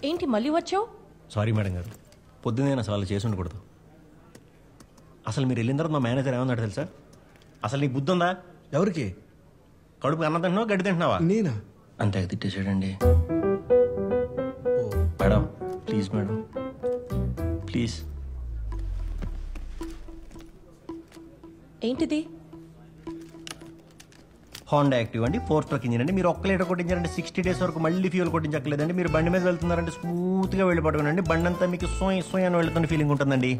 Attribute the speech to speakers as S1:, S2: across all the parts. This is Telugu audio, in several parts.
S1: ఏంటి మళ్ళీ వచ్చావు?
S2: సారీ మేడం గారు, పొద్దున్నే అసలు అలా చేసి ఉండకూడదు. అసలు మీరు వెళ్ళిన తర్వాత మా మేనేజర్ ఏమన్నాడు తెలుసా? అసలు నీకు బుద్ధి ఉందా?
S3: ఎవరికి?
S2: కడుపు అన్నం తింటున్నావా గడ్డి తింటున్నావా?
S3: నేనా?
S2: అంతే తిట్టేసాడండి. Madam please madam please.
S1: ఏంటిది?
S2: హోండా యాక్టివ్ అండి, 4 స్ట్రోక్ ఇంజిన్ అండి. మీరు 1 లీటర్ కొట్టించారంటే 60 days వరకు మళ్ళీ ఫ్యూల్ కొట్టించక్కలేదండి. మీరు బండి మీద వెళ్తున్నారంటే స్మూత్గా వెళ్ళి పట్టుకోనండి. బండి అంతా మీకు సోయ్ అని వెళ్తున్న ఫీలింగ్ ఉంటుందండి.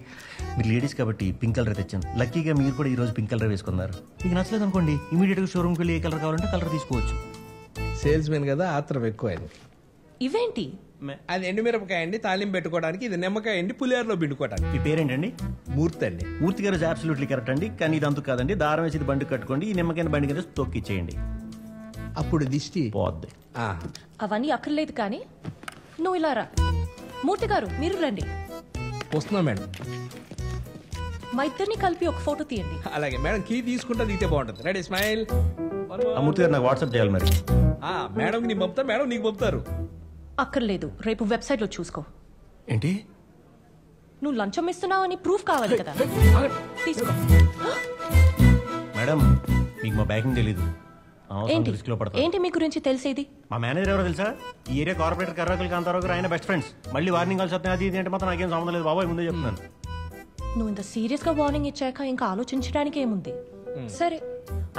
S2: మీరు లేడీస్ కాబట్టి పింక్ కలర్ తెచ్చాను. లక్కీగా మీరు కూడా ఈరోజు పింక్ కలర్ వేసుకున్నారు. మీకు నచ్చలేదు అనుకోండి, ఇమీడియట్గా షోరూమ్కి వెళ్ళి ఏ కలర్ కావాలంటే కలర్ తీసుకోవచ్చు.
S3: సేల్స్ మెన్ కదా, ఆత్రం ఎక్కువ.
S1: ఇవేంటి?
S3: అది ఎండుమిరపకాయ అండి, తాలింపు పెట్టుకోవడానికి. ఇది నిమ్మకాయ అండి, పులిహోరలో పిండుకోవడానికి.
S2: మీ పేరేంటండి?
S3: మూర్తి అండి.
S2: మూర్తి గారు అబ్సల్యూట్లీ కరెక్ట్ అండి. కానీ ఇది అంతకు కాదండి. దారం వేసి బండి కట్టుకోండి, ఈ నిమ్మకాయ బండి కింద తొక్కిచ్చేయండి,
S3: అప్పుడు దిష్టి
S2: పోద్ది.
S1: అవన్నీ అక్కర్లేదు కానీ నువ్వు ఇలా రా. మూర్తి గారు మీరు రండి.
S3: వస్తున్నా మేడం.
S1: మా ఇద్దరిని కలిపి ఒక ఫోటో తీయండి.
S3: అలాగే మేడం, కీ తీసుకుంటా దిగితే బాగుంటుంది. Ready, smile.
S2: మూర్తి గారు నాకు వాట్సాప్ చేయాలి మరి.
S3: మేడం నీకు పంపుతా, మేడం నీకు పంపుతారు.
S1: అక్కర్లేదు, రేపు వెబ్సైట్లో చూసుకో.
S2: ఏంటి?
S1: నువ్వు లంచం ఇస్తున్నావు అని ప్రూఫ్ కావాలి కదా, తీసుకో.
S2: మేడం మీకు మా బ్యాకింగ్ తెలీదు.
S1: ఏంటి ఏంటి మీ గురించి తెలిసేది?
S2: మా మేనేజర్ ఎవరో తెలుసా? ఈ ఏరియా కార్పొరేటర్ కర్రాకులు కాంతారావు గారు, ఆయన బెస్ట్ ఫ్రెండ్స్. మళ్ళీ వార్నింగ్ కాల్స్ వస్తాయి, అది ఇది అంటే మాత్రం నాకేం సంబంధం లేదు బాబాయ్, ముందే చెప్తున్నాను.
S1: నువ్వు ఇంత సీరియస్ గా వార్నింగ్ ఇచ్చాక ఇంకా ఆలోచించడానికి ఏముంది? సరే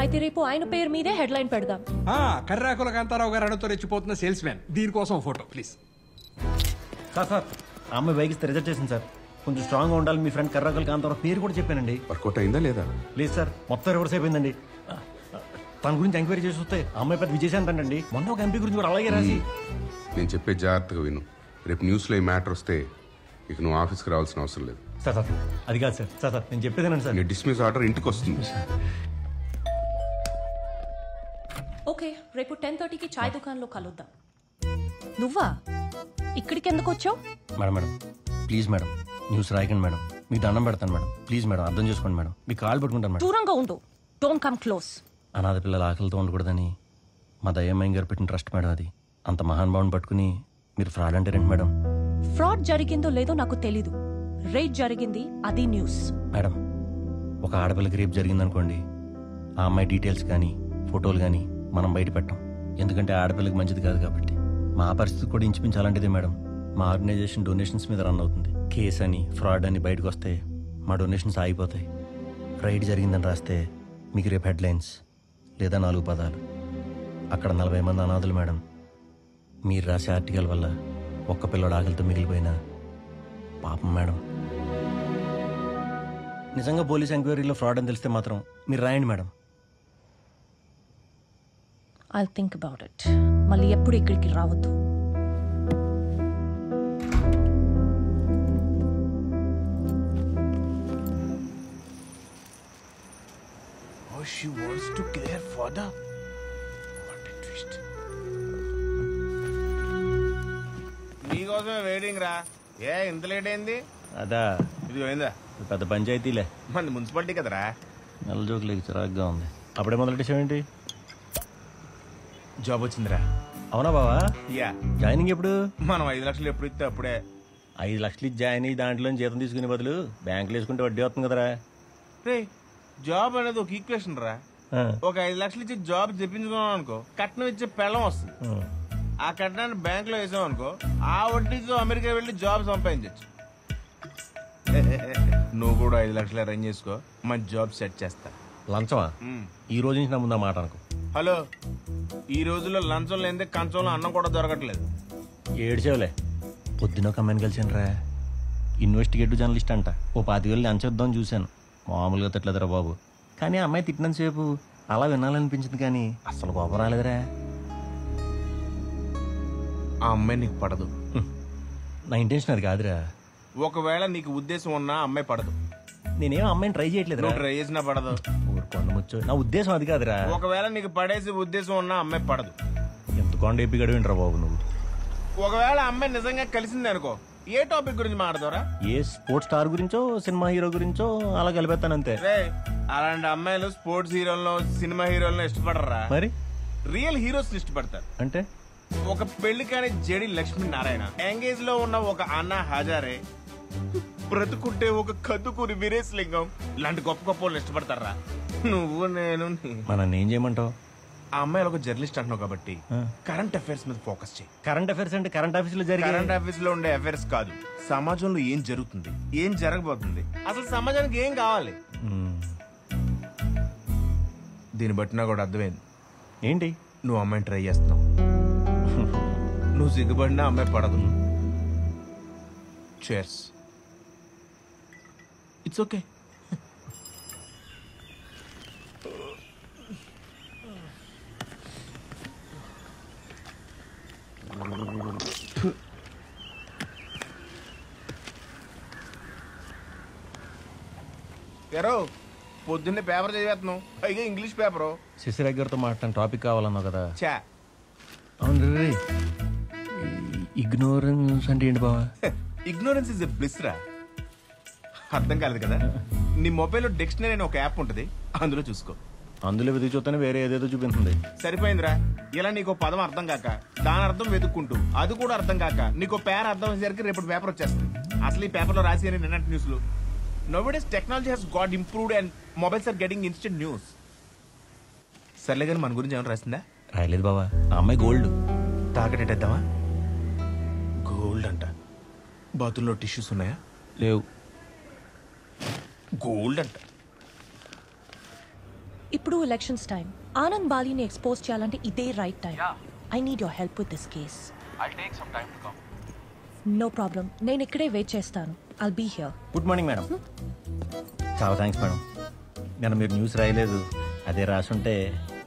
S1: అయితే రేపు ఆయన పేరు మీదే హెడ్లైన్ పెడదాం.
S3: కర్రాకుల కాంతారావు గారు అడుగుతూ రెచ్చిపోతున్న సేల్స్ మ్యాన్, దీనికోసం ఫోటో ప్లీజ్.
S2: సార్ ఆ అమ్మాయి బైక్ ఇస్తే రిజెక్ట్ చేసింది సార్. కొంచెం స్ట్రాంగ్గా ఉండాలి. మీ ఫ్రెండ్ కర్రాకుల కాంతారావు పేరు కూడా చెప్పానండి.
S4: వర్కౌట్ అయిందా లేదా?
S2: లేదు సార్, మొత్తం రివర్స్ అయిపోయిందండి. తన గురించి ఎంక్వైరీ చేసి వస్తే అమ్మాయి పెద్ద విజయశాంతి అండి. మొన్న ఒక ఎంపీ గురించి కూడా అలాగే రాసి.
S4: నేను చెప్పే జాగ్రత్తగా విను. రేపు న్యూస్లో ఈ మ్యాటర్ వస్తే ఇక నువ్వు ఆఫీస్కి రావాల్సిన అవసరం లేదు.
S2: సార్ అది కాదు సార్ నేను చెప్పేదేనండి సార్.
S4: నీ డిస్మిస్ ఆర్డర్ ఇంటికి వస్తుంది.
S1: ఓకే, రేపు 10:30కి చాయ్ దుకాణంలో కలుద్దాం. నువ్వా ఇక్కడికి ఎందుకు వచ్చావు?
S2: మేడం ప్లీజ్ మేడం, న్యూస్ రాయకండి మేడం. మీకు దండం పెడతాను మేడం, ప్లీజ్ మేడం అర్థం చేసుకోండి మేడం. మీకు కాల్ పెట్టుకుంటాను మేడం.
S1: దూరంగా ఉండు, డోంట్ కమ్ క్లోజ్.
S2: అనాథ పిల్లల ఆకలితో ఉండకూడదని మా దయ్యమ్మ గారు పెట్టిన ట్రస్ట్ మేడం అది. అంత మహానుభావుని పట్టుకుని మీరు ఫ్రాడ్ అంటే రండి మేడం.
S1: ఫ్రాడ్ జరిగిందో లేదో నాకు తెలీదు, రేప్ జరిగింది, అది న్యూస్.
S2: మేడం ఒక ఆడపిల్లకి రేప్ జరిగిందనుకోండి, ఆ అమ్మాయి డీటెయిల్స్ కానీ ఫోటోలు కానీ మనం బయట పెట్టాం. ఎందుకంటే ఆడపిల్లకి మంచిది కాదు కాబట్టి. మా పరిస్థితి కూడా ఇంచుమించాలంటిదే మేడం. మా ఆర్గనైజేషన్ డొనేషన్స్ మీద రన్ అవుతుంది. కేసు అని ఫ్రాడ్ అని బయటకు వస్తే మా డొనేషన్స్ ఆగిపోతాయి. రైడ్ జరిగిందని రాస్తే మీకు రేపు హెడ్లైన్స్ లేదా 4 పదాలు. అక్కడ 40 మంది అనాథులు మేడం. మీరు రాసే ఆర్టికల్ వల్ల ఒక్క పిల్లడు ఆకలితో మిగిలిపోయినా పాపం మేడం. నిజంగా పోలీస్ ఎంక్వైరీలో ఫ్రాడ్ అని తెలిస్తే మాత్రం మీరు రాయండి madam.
S1: I'll think about it. మళ్ళీ ఎప్పుడు ఇక్కడికి రావద్దు.
S5: Oh, she wants to kill her father. What a twist.
S6: నీకోసమే వెయిటింగ్ రా. ఏ ఇంత లేట్ అయింది?
S2: అదా
S6: ఇది పోయిందా?
S2: పెద్ద పంచాయతీలే,
S6: మన మున్సిపాలిటీ కదరా.
S2: నెల జోకులకి చిరాగ్గా ఉంది. అప్పుడే మొదలెట్టేసావేంటి?
S6: జాబ్ వచ్చిందిరా.
S2: అవునా బావా?
S6: యా.
S2: జాయినింగ్ ఎప్పుడు?
S6: మనం 5 లక్షలు ఎప్పుడు ఇస్తే అప్పుడే.
S2: 5 లక్షలు ఇచ్చి జాయిన్ అయ్యి దాంట్లో జీతం తీసుకునే బదులు బ్యాంకులో వేసుకుంటే వడ్డీ వస్తుంది కదరా.
S6: రే జాబ్ అనేది ఒక ఈక్వేషన్ రా. ఒక 5 లక్షలు ఇచ్చి జాబ్ తెప్పించుకున్నాం అనుకో, కట్నం ఇచ్చే పెళ్ళం వస్తుంది. ఆ కట్నాన్ని బ్యాంక్ లో వేసాం అనుకో, ఆ వడ్డీతో అమెరికా వెళ్ళి జాబ్ సంపాదించచ్చు. నువ్వు కూడా 5 లక్షలు అరేంజ్ చేసుకో, మంచి జాబ్ సెట్ చేస్తా.
S2: లంచమా? ఈ రోజు నుంచి నా ముందు మాట అనుకో.
S6: హలో, ఈ రోజుల్లో లంచం లేదే కంచంలో అన్నం కూడా దొరకట్లేదు.
S2: ఏడ్చేవులే. పొద్దున ఒక అమ్మాయిని కలిసాను రా, ఇన్వెస్టిగేటివ్ జర్నలిస్ట్ అంట. ఓ 25,000 లంచొద్దామని చూశాను. మామూలుగా తిట్టలేదురా బాబు. కానీ ఆ అమ్మాయి తిట్టినంతసేపు అలా వినాలనిపించింది, కానీ అస్సలు కోపం రాలేదురా.
S6: ఆ అమ్మాయి నీకు పడదు.
S2: నా ఇంటెన్షన్ అది కాదురా.
S6: ఒకవేళ నీకు ఉద్దేశం ఉన్నా అమ్మాయి పడదు.
S2: నేనేం అమ్మాయిని ట్రై చేయట్లేదు.
S6: ట్రై చేసినా పడదు.
S2: కొండముచ్చు, నా ఉద్దేశం అది కాదురా.
S6: ఒకవేళ నీకు పడేసి ఉద్దేశం ఉన్నా అమ్మాయి పడదు.
S2: ఎంత కొండ ఎప్పి గడివింటరా బాబు నువ్వు.
S6: ఒకవేళ అమ్మాయి నిజంగా కలిసింది అనుకో, ఏ టాపిక్ గురించి మాట్లాడతారా?
S2: ఏ స్పోర్ట్స్ స్టార్ గురించో సినిమా హీరో గురించో అలా కలిపేస్తానంతే.
S6: అలాంటి అమ్మాయిలు స్పోర్ట్స్ హీరోలను సినిమా హీరోలను ఇష్టపడరా?
S2: మరి
S6: రియల్ హీరోస్ ఇష్టపడతారు.
S2: అంటే
S6: ఒక పెళ్లి కాని జడి లక్ష్మీనారాయణ, ఎంగేజ్ లో ఉన్న ఒక అన్నా హజారే, బ్రతుకుంటే ఒక కదుకూరి వీరేశలింగం ఇలాంటి గొప్ప గొప్ప వాళ్ళు ఇష్టపడతారా? నువ్వు నేను
S2: మనం ఏం చేయమంటావు?
S6: ఆ అమ్మాయిలు ఒక జర్నలిస్ట్ అంటున్నావు కాబట్టి కరెంట్ అఫైర్స్ మీద ఫోకస్ చేయి.
S2: కరెంట్ అఫైర్స్ అంటే కరెంట్ ఆఫీస్ లో జరిగే
S6: కరెంట్ ఆఫీస్ లో ఉండే అఫైర్స్ కాదు, సమాజంలో ఏం జరుగుతుంది, ఏం జరగబోతుంది, అసలు సమాజానికి ఏం కావాలి. దీన్ని బట్టి నాకు కూడా అర్థమైంది.
S2: ఏంటి?
S6: నువ్వు అమ్మాయిని ట్రై చేస్తున్నావు. నువ్వు సిగ్గుపడినా అమ్మాయి పడదు. చేర్స్. It's okay. ఎరో పొద్దున్నే పేపర్ చదివేస్తున్నావు, పైగా ఇంగ్లీష్ పేపరు.
S2: శశిరేఖ గారితో మాట్లాడిన టాపిక్ కావాలన్నావు కదా.
S6: చా
S2: అవును రే, ఇగ్నోరెన్స్ అంటే ఏంటి బావా?
S6: ఇగ్నోరెన్స్ ఇస్ ఎ బ్లిస్ రా. అర్థం కాలేదు కదా? నీ మొబైల్లో డిక్షనరీ అనే ఒక యాప్ ఉంటుంది, అందులో చూసుకో.
S2: అందులో వెతికి చూస్తేనే వేరే ఏదేదో చూపిస్తుంది.
S6: సరిపోయిందిరా. ఇలా నీకు పదం అర్థం కాక దాని అర్థం వెతుక్కుంటూ అది కూడా అర్థం కాక నీకు పేర అర్థం అయ్యేసరికి రేపు పేపర్ వచ్చేస్తుంది. అసలు ఈ పేపర్లో రాసి నిన్నటి న్యూస్లు. Nowadays technology has got improved and mobiles are getting instant news. సర్లే కానీ మన గురించి ఏమైనా రాసిందా?
S2: రాయలేదు బావా. ఆ అమ్మాయి గోల్డ్.
S6: తాకటెట్టేద్దామా? గోల్డ్ అంట. బాతుల్లో టిష్యూస్ ఉన్నాయా?
S2: లేవు.
S6: గోల్డ్ అంట.
S1: ఇప్పుడు ఎలక్షన్స్ టైం. ఆనంద్ బాలీని ఎక్స్పోజ్ చేయాలంటే ఇదే right time. I need your help with this case. No problem, నేను ఇక్కడే వెయిట్ చేస్తాను. I'll be here.
S2: Good morning madam. చాలా థ్యాంక్స్ మేడం. నేను మీరు న్యూస్ రాయలేదు, అదే రాసుంటే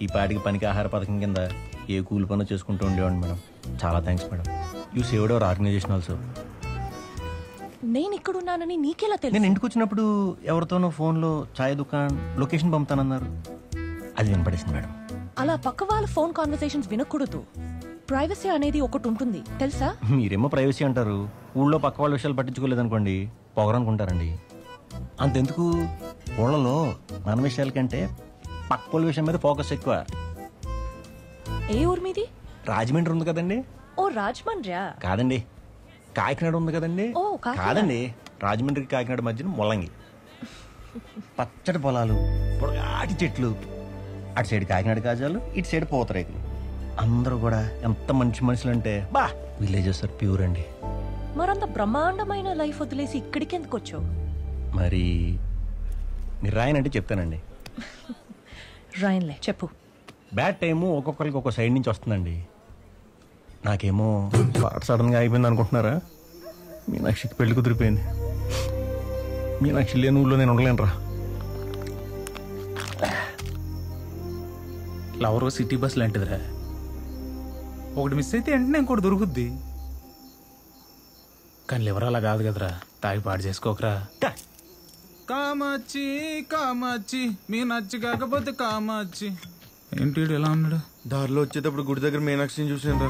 S2: ఈ పాటికి పనికి ఆహార పథకం కింద ఏ కూలి పనులు చేసుకుంటూ ఉండేవాడిని మేడం. చాలా thanks madam. You saved our organisation also.
S1: నేను ఇక్కడ ఉన్నానని నీకెలా
S2: నేను
S1: తెలుసు?
S2: ఇంటికి వచ్చినప్పుడు ఎవరితోనో ఫోన్లో ఛాయ్ దుకాణం లొకేషన్ పంపుతానన్నారు. అది వినపడేసింది మేడం.
S1: అలా పక్క వాళ్ళ ఫోన్ కాన్వర్సేషన్స్ వినకూడదు. ప్రైవసీ అనేది ఒకటి ఉంటుంది తెలుసా?
S2: మీరేమో ప్రైవసీ అంటారు, ఊళ్ళో పక్క వాళ్ళ విషయాలు పట్టించుకోలేదనుకోండి పొగరనుకుంటారండి. అంతెందుకు, ఊళ్ళలో మన విషయాల కంటే పక్క వాళ్ళ విషయం మీద ఫోకస్ ఎక్కువ.
S1: ఏ ఊరు మీది?
S2: రాజమండ్రి ఉంది కదండి.
S1: ఓ రాజమండ్రి.
S2: కాదండి, కాకినాడ ఉంది కదండి.
S1: ఓ, కాకినాడ.
S2: కాదండి, రాజమండ్రికి కాకినాడ మధ్యన ముల్లంగి. పచ్చడి పొలాలు, పొడగాటి చెట్లు. అటు సైడ్ కాకినాడ కాజాలు, ఇటు సైడ్ పూతరేకులు. అందరూ కూడా ఎంత మంచి మనుషులు అంటే బా. విలేజెస్ ఆర్ ప్యూర్ అండి.
S1: మరంత బ్రహ్మాండమైన లైఫ్ వదిలేసి ఇక్కడికి ఎందుకు వచ్చావు?
S2: మరి మీరు రాయనంటే చెప్తానండి.
S1: రాయన్లే, చెప్పు.
S2: బ్యాడ్ టైము ఒక్కొక్కరికి ఒక్కో సైడ్ నుంచి వస్తుందండి. నాకేమో సడన్గా అయిపోయింది అనుకుంటున్నారా? మీనాక్షికి పెళ్లి కుదిరిపోయింది. మీనాక్షి లేని ఊళ్ళో నేను ఉండలేనురా.
S5: లవర్ సిటీ బస్ లాంటిదిరా, ఒకటి మిస్ అయితే వెంటనే ఇంకోటి దొరుకుద్ది. కానీ లివర్ అలా కాదు కదరా, తాగి పాడు చేసుకోకరా. కామాచి కామాచి మీ నచ్చి కాకపోతే కామాచి. ఏంటి వీడు ఎలా ఉన్నాడు?
S6: దారిలో వచ్చేటప్పుడు గుడి దగ్గర మీనాక్షిని చూసాను రా.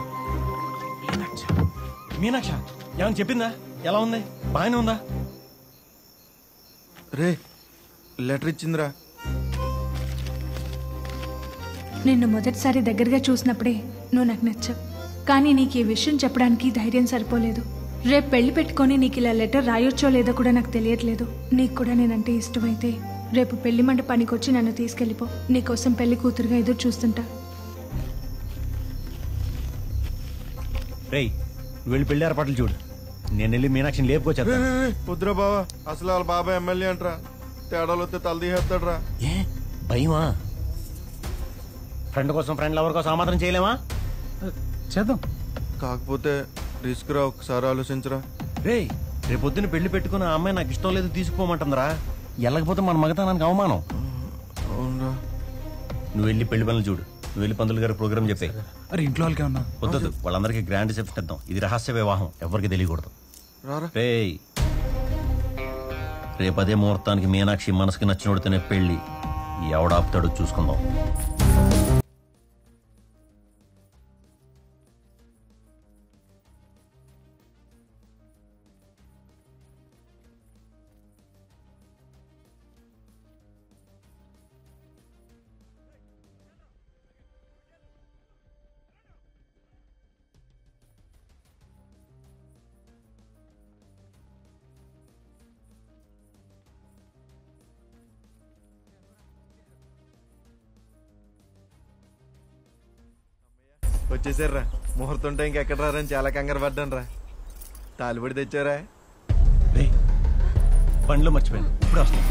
S2: మీనాక్ష ఏమని చెప్పిందా? ఎలా ఉంది? బాగానే ఉందా?
S6: రే లెటర్ ఇచ్చిందిరా.
S7: నిన్ను మొదటిసారి దగ్గరగా చూసినప్పుడే నువ్వు నాకు నచ్చావు. కానీ నీకు ఈ విషయం చెప్పడానికి ధైర్యం సరిపోలేదు. రేపు పెళ్లి పెట్టుకొని నీకు ఇలా లెటర్ రాయొచ్చో లేదో కూడా నాకు తెలియట్లేదు. నీకు కూడా నేనంటే ఇష్టమైతే రేపు పెళ్లి మంట పనికొచ్చి నన్ను తీసుకెళ్ళిపో. నీకోసం పెళ్లి కూతురుగా ఎదురు చూస్తుంటా.
S2: రేయ్, నువ్వు వెళ్ళి పెళ్లి ఏర్పాట్లు చూడు, నేను వెళ్ళి మీనాక్షిని లేపుకొచ్చేస్తా.
S6: వద్దురా బావా, అసలు వాళ్ళ బాబాయ్ ఎమ్మెల్యే అంటరా, తేడాలు వస్తే తలదీసేస్తాడు రా.
S2: ఏ భయమా? ఫ్రెండ్ కోసం, ఫ్రెండ్ లవర్ కోసం మాత్రం చేయలేమా?
S5: చేద్దాం.
S6: కాకపోతే రిస్క్ రా, ఒకసారి ఆలోచించరా.
S2: రేయ్, రేపొద్దున పెళ్లి పెట్టుకుని ఆ అమ్మాయి నాకు ఇష్టం లేదు తీసుకుపోమంటుందిరా. వెళ్ళకపోతే మన మగతానికి అవమానం.
S6: అవునరా.
S2: నువ్వు వెళ్ళి పెళ్లి పనులు చూడు, నువ్వు వెళ్ళి పంతులు గారి ప్రోగ్రామ్ చెప్పే.
S5: అరే ఇంట్లో వాళ్ళకి ఉన్నా
S2: వద్దు, వాళ్ళందరికీ గ్రాండ్ రిసెప్షన్ ఇద్దాం. ఇది రహస్య వివాహం, ఎవరికి తెలియకూడదు. రేయ్, రేపు అదే ముహూర్తానికి మీనాక్షి మనసుకి నచ్చినోడితేనే పెళ్లి. ఎవడాపుతాడో చూసుకుందాం.
S6: వచ్చేసారా ముహూర్తం టైంకి ఎక్కడ రారని చాలా కంగారు పడ్డాను రా. తాలిపడి తెచ్చారా?
S2: రే బండిలో మర్చిపోయాను, ఇప్పుడు వస్తాను.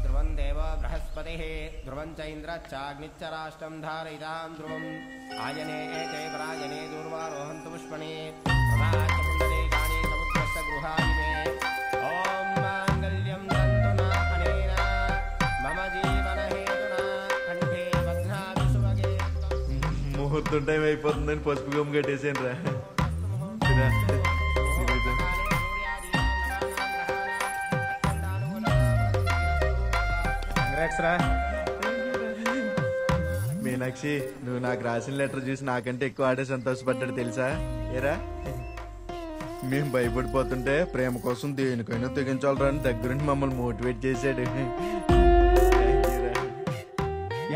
S8: ధ్రువం దేవ బృహస్పతి ధ్రువం చైంద్రశ్చాగ్నిశ్చ రాష్ట్రం ధారయితాం ధ్రువం ఆయనే ఏతే పరాయణే దూర్వారోహంతు పుష్పణే ప్రదాచముండలేకాని సముద్రస్య గృహాయిమే ఓం మాంగళ్యం తంతునా అనేన మమ జీవన హేతునా కంఠే బధ్నామి సుభగే.
S6: ముహూర్తం టైం అయిపోతుందని పసుపు గమ్ము కట్టేసాను రా. మీనాక్షి, నువ్వు నాకు రాసిన లెటర్ చూసి నాకంటే ఎక్కువ ఆడే సంతోషపడ్డాడు తెలుసా? ఏరా, మేము భయపడిపోతుంటే ప్రేమ కోసం దేనికైనా తెగించాలరా అని దగ్గరుండి మమ్మల్ని మోటివేట్ చేశాడు.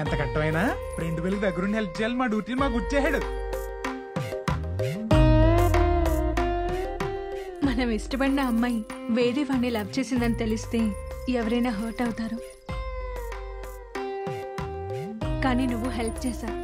S5: ఎంత కట్టమైనా ఫ్రెండ్ పిల్లకి దగ్గరుండి హెల్ప్ చేయాలి, మా డ్యూటీని మాకు గుర్చేసాడు.
S7: మనం ఇష్టపడిన అమ్మాయి వేరే వాడిని లవ్ చేసిందని తెలిస్తే ఎవరైనా హర్ట్ అవుతారు, కానీ నువ్వు హెల్ప్ చేశావు.